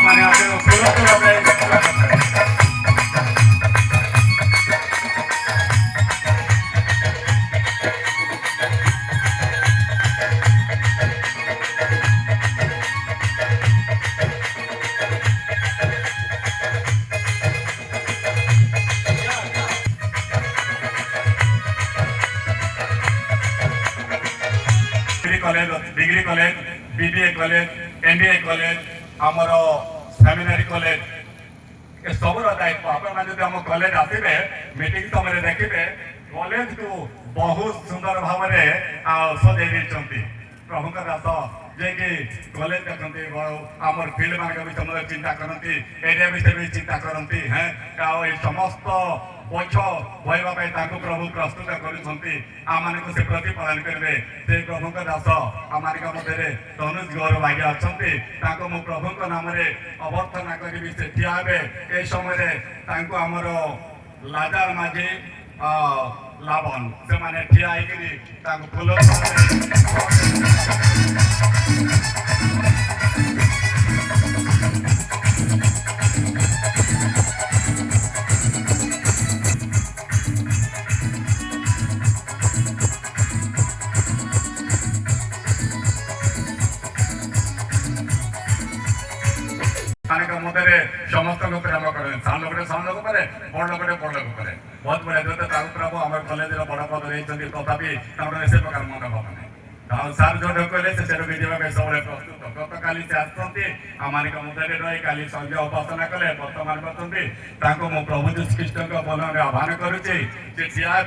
ସେମାନେ ଆସିବେ ଫୁଲତୋଡ଼ା ଦେଇ degree college BBA college MBA college आमर सेमिनारी कॉलेज ए सबुर दायित्व आप कॉलेज आसवे मीटिंग समय देखिए कॉलेज को बहुत सुंदर भाव में सजाई प्रभु दास जे कि कॉलेज देखते आमर फिल्ड मान भी समझ चिंता करती एरिया विषय भी चिंता करती हैं समस्त पक्ष बहवा प्रभु प्रस्तुत कर से प्रतिपादन करेंगे से प्रभु दास आम मध्य तनुज गौरव आज्ञा अच्छा प्रभु नाम अभ्यर्थना करी से ठिया ए समय आमर लाजार माझी लाभन से मैंने ठिया फूल मध्य समस्त प्रेम करें साल लोग साल लोग करे बड़ लोग बड़ लोग करे बहुत बढ़िया जो प्रभु आम कॉलेज बड़ पद नहीं तथापि से प्रकार मन भाव नहीं सार जो कहले से सब प्रस्तुत गत काली से आसती आम मध्य रही काली संजय उपासना कले वर्तमान करते प्रभु श्रीकृष्ण बोल में आह्वान करुच्ची ठिया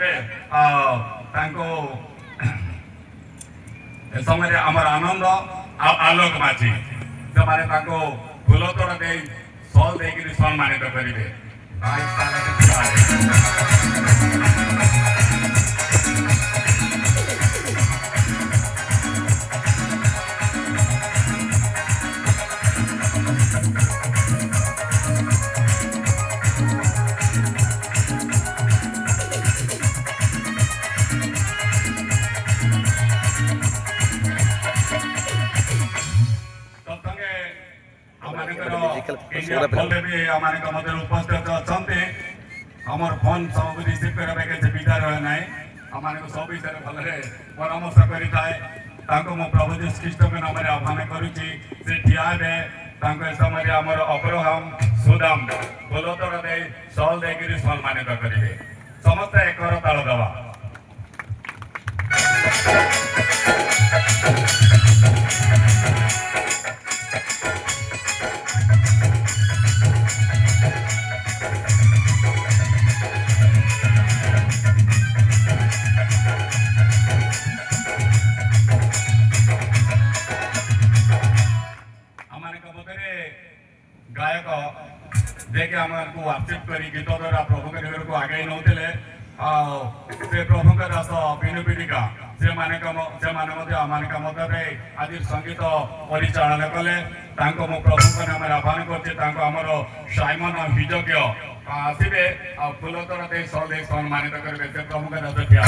समय आमर आनंद आलोक माझी से फूल तोड़ा दे सल देकर सम्मानित करेंगे उपस्थित अच्छा आमर फोन सब रिसीव करने विदा रहे ना आम सब विषय भले परामर्श करें प्रभु जी श्रीकृष्ण के नाम आह्वान करुच्ची से ठिया समय आमर अब्राहम सुदाम फूलतोड़ा दे सल देकर सम्मानित करेंगे समस्त एक ताल दवा गायक जे कि आमको वार्षिक कर गीत द्वारा प्रभु के को आगे नौले से प्रभु दास पीढ़ी पीढ़िका से आम मध्य आज संगीत परिचालन कले प्रभु नाम आह्वान करमर साइमन विजज्ञ आसवे फूलतोड़ा दे सल सम्मानित करेंगे से प्रभु दास ठिया